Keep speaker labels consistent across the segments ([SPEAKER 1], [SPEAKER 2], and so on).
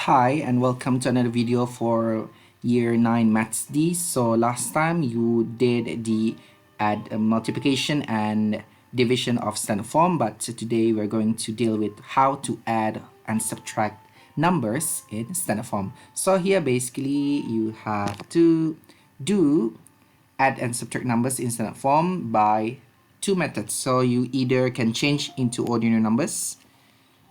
[SPEAKER 1] Hi and welcome to another video for year 9 maths D. So last time you did the multiplication and division of standard form, but today we're going to deal with how to add and subtract numbers in standard form. So here basically you have to do add and subtract numbers in standard form by two methods. So you either can change into ordinary numbers,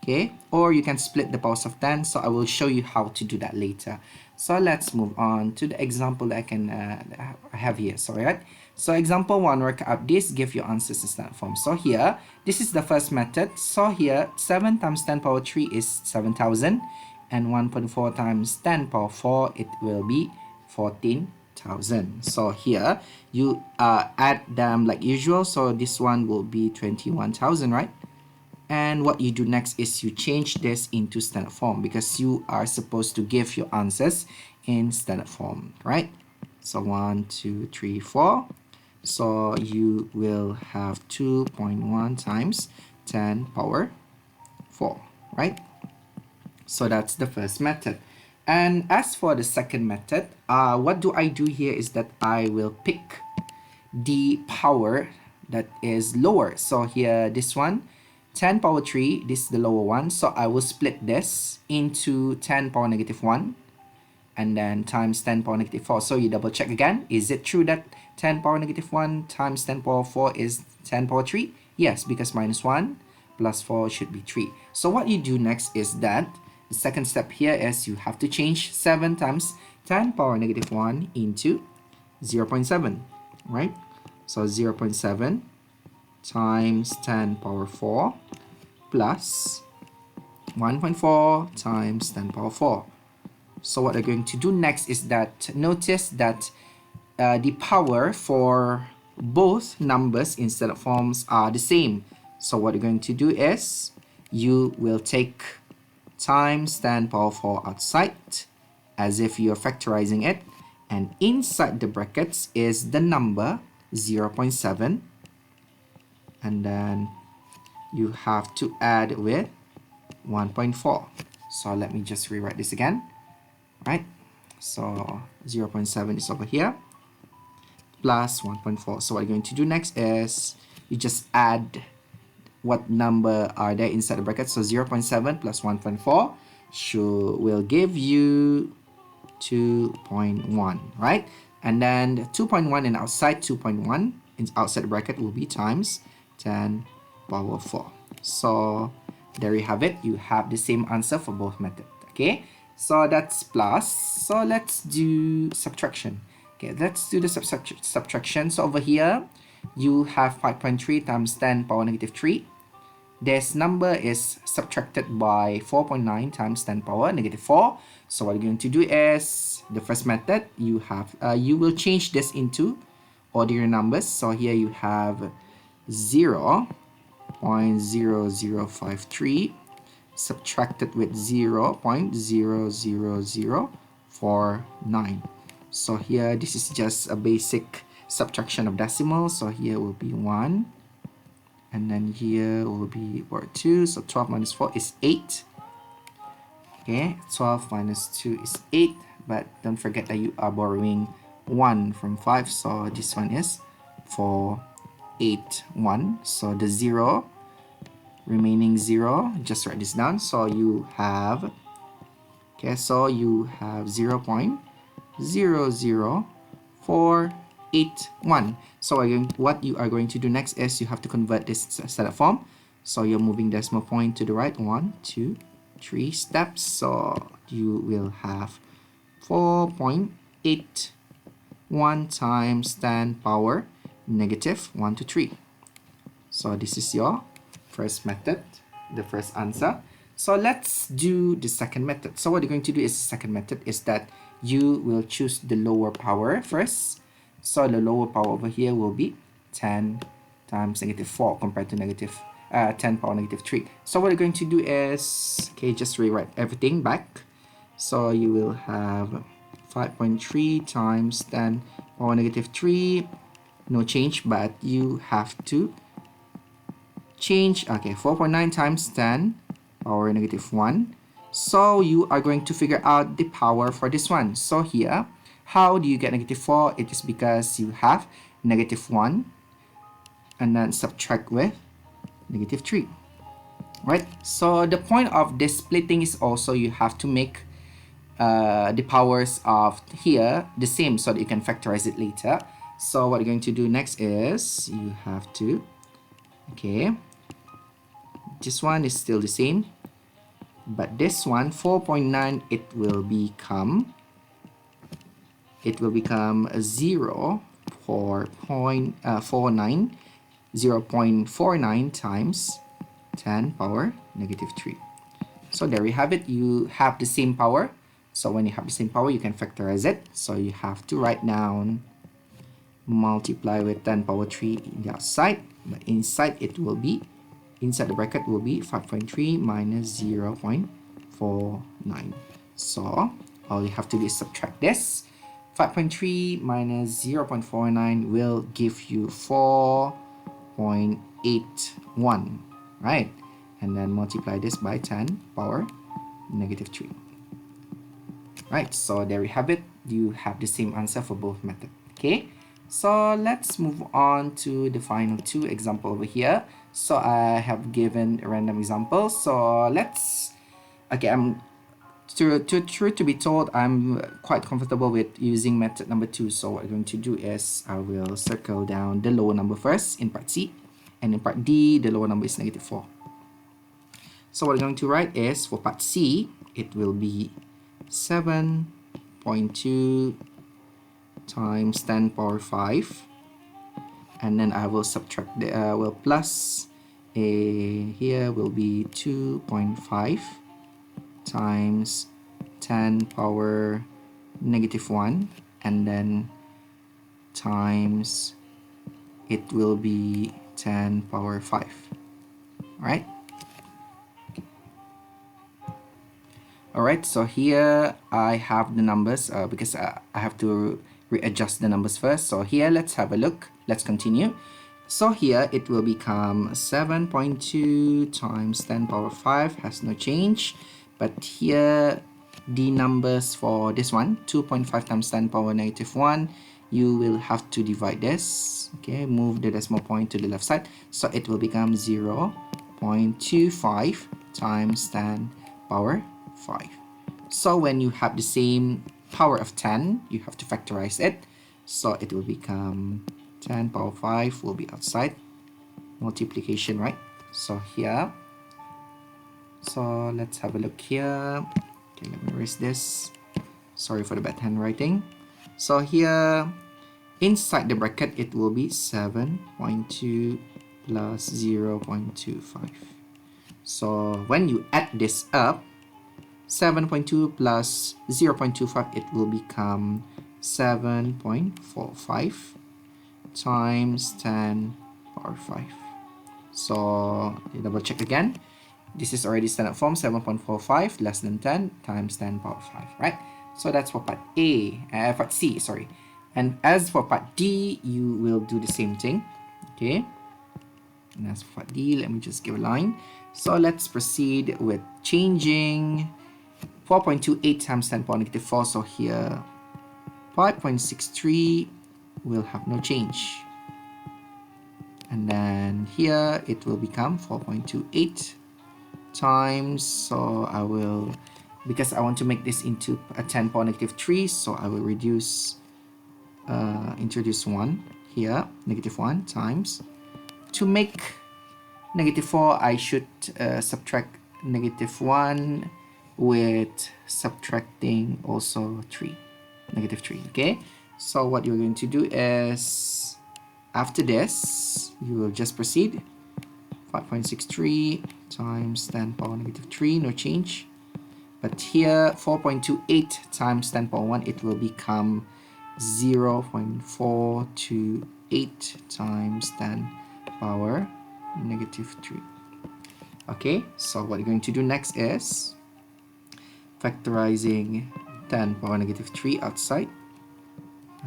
[SPEAKER 1] okay, or you can split the powers of 10. So I will show you how to do that later. So let's move on to the example that I have here. So right, so example 1, work out this, give your answers in standard form. So here, this is the first method. So here 7 times 10 power 3 is 7,000, and 1.4 times 10 power 4, it will be 14,000. So here you add them like usual. So this one will be 21,000, right? And what you do next is you change this into standard form because you are supposed to give your answers in standard form, right? So 1, 2, 3, 4. So you will have 2.1 times 10 power 4, right? So that's the first method. And as for the second method, what do I do here is that I will pick the power that is lower. So here, this one, 10 power 3, this is the lower one. So I will split this into 10 power negative 1 and then times 10 power negative 4. So you double check again. Is it true that 10 power negative 1 times 10 power 4 is 10 power 3? Yes, because minus 1 plus 4 should be 3. So what you do next is that the second step here is you have to change 7 times 10 power negative 1 into 0.7, right? So 0.7 times 10 power 4 plus 1.4 times 10 power 4. So what I'm going to do next is that notice that the power for both numbers in standard forms are the same. So what you're going to do is you will take times 10 power 4 outside as if you're factorizing it, and inside the brackets is the number 0.7, and then you have to add with 1.4. So let me just rewrite this again, right? So 0.7 is over here plus 1.4. So what you're going to do next is you just add what number are there inside the bracket. So 0.7 plus 1.4 will give you 2.1, right? And then 2.1 and outside 2.1 outside the bracket will be times 10 power 4. So there you have it. You have the same answer for both methods. Okay, so that's plus. So let's do subtraction. Okay, let's do the subtraction. So over here you have 5.3 times 10 power negative 3. This number is subtracted by 4.9 times 10 power negative 4. So what you're going to do is the first method, you have you will change this into ordinary numbers. So here you have 0.0053 subtracted with 0.00049. So here this is just a basic subtraction of decimals. So here will be 1, and then here will be 2. So 12 minus 4 is 8. Okay, 12 minus 2 is 8, but don't forget that you are borrowing 1 from 5. So this one is 4, 8, 1. So the 0, remaining 0, just write this down. So you have, okay, so you have 0.00481. So what you are going to do next is you have to convert this standard form. So you're moving decimal point to the right, 1, 2, 3 steps. So you will have 4.81 times 10 power negative 1 to 3. So this is your first method, the first answer. So let's do the second method. So what you're going to do is the second method is that you will choose the lower power first. So the lower power over here will be 10 times negative 4 compared to negative 10 power negative 3. So what you're going to do is, okay, just rewrite everything back. So you will have 5.3 times 10 power negative 3, no change, but you have to change. Okay, 4.9 times 10 power negative 1 So you are going to figure out the power for this one. So here, how do you get negative 4? It is because you have negative 1 and then subtract with negative 3. Right? So the point of this splitting is also you have to make the powers of here the same so that you can factorize it later. So what you're going to do next is you have to, okay, this one is still the same, but this one 4.9 it will become 0 0.49 times 10 power negative 3. So there we have it. You have the same power. So when you have the same power, you can factorize it. So you have to write down multiply with 10 power 3 in the outside, but inside it will be, inside the bracket will be 5.3 minus 0.49. So all you have to do is subtract this. 5.3 minus 0.49 will give you 4.81, right? And then multiply this by 10 power negative 3. Right, so there we have it. You have the same answer for both methods. Okay, so let's move on to the final two example over here. So I have given a random example. So let's, okay, truth to be told, I'm quite comfortable with using method number 2. So what I'm going to do is I will circle down the lower number first in part C, and in part D the lower number is negative 4. So what I'm going to write is for part C it will be 7.2 times 10 power 5, and then I will subtract the will plus here will be 2.5 times 10 power negative 1, and then times it will be 10 power 5. Right? Alright, so here I have the numbers because I have to readjust the numbers first. So here let's have a look. Let's continue. So here it will become 7.2 times 10 power 5 has no change. But here the numbers for this one, 2.5 times 10 power negative 1, you will have to divide this. Okay, move the decimal point to the left side. So it will become 0.25 times 10 power 5. So when you have the same power of 10, you have to factorize it. So it will become 10 power 5 will be outside multiplication, right? So here, so let's have a look here. Okay, let me erase this. Sorry for the bad handwriting. So here inside the bracket it will be 7.2 plus 0.25. So when you add this up, 7.2 plus 0.25, it will become 7.45 times 10 power 5. So double check again. This is already standard form, 7.45 less than 10 times 10 power 5, right? So that's for part A, part C, sorry. And as for part D, you will do the same thing, okay? And as for part D, let me just give a line. So let's proceed with changing 4.28 times 10 power negative 4. So here 5.63 will have no change. And then here it will become 4.28 times, so I will, because I want to make this into a 10 power negative 3, so I will reduce, introduce 1 here, negative 1 times. To make negative 4, I should subtract negative 1 with subtracting also 3, negative 3, okay? So what you're going to do is, after this, you will just proceed. 5.63 times 10 power negative 3, no change. But here, 4.28 times 10 power 1, it will become 0.428 times 10 power negative 3. Okay, so what you're going to do next is factorizing 10 power negative 3 outside.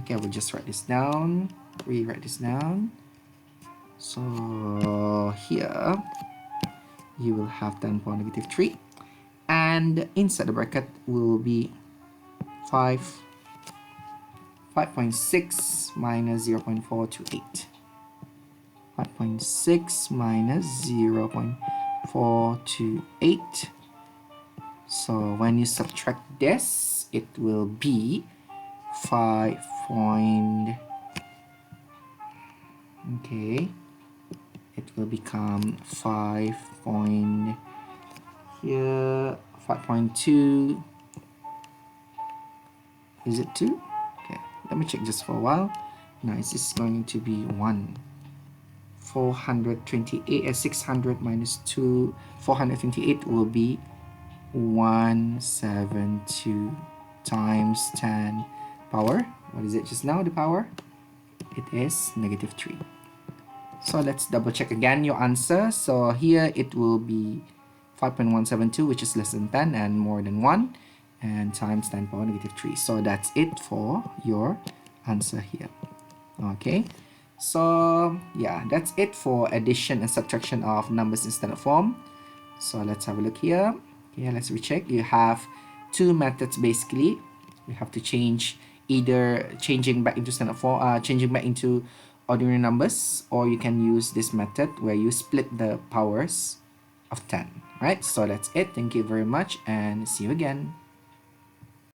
[SPEAKER 1] Okay, I will just write this down, rewrite this down. So here you will have 10 power negative 3, and inside the bracket will be 5.6 minus 0.428. 5.6 minus 0.428. So when you subtract this, it will be 5. Okay, it will become 5.2. Is it 2? Okay, let me check just for a while. Now is this going to be 1? 428 600 minus 2, 428 will be 172 times 10 power. What is it just now, the power? It is -3. So let's double check again your answer. So here it will be 5.172, which is less than 10 and more than 1, and times 10 power -3. So that's it for your answer here. Okay, so yeah, that's it for addition and subtraction of numbers in standard form. So let's have a look here. Yeah, let's recheck. You have two methods basically. You have to change, either changing back into standard form, changing back into ordinary numbers, or you can use this method where you split the powers of 10. Right? So that's it. Thank you very much and see you again.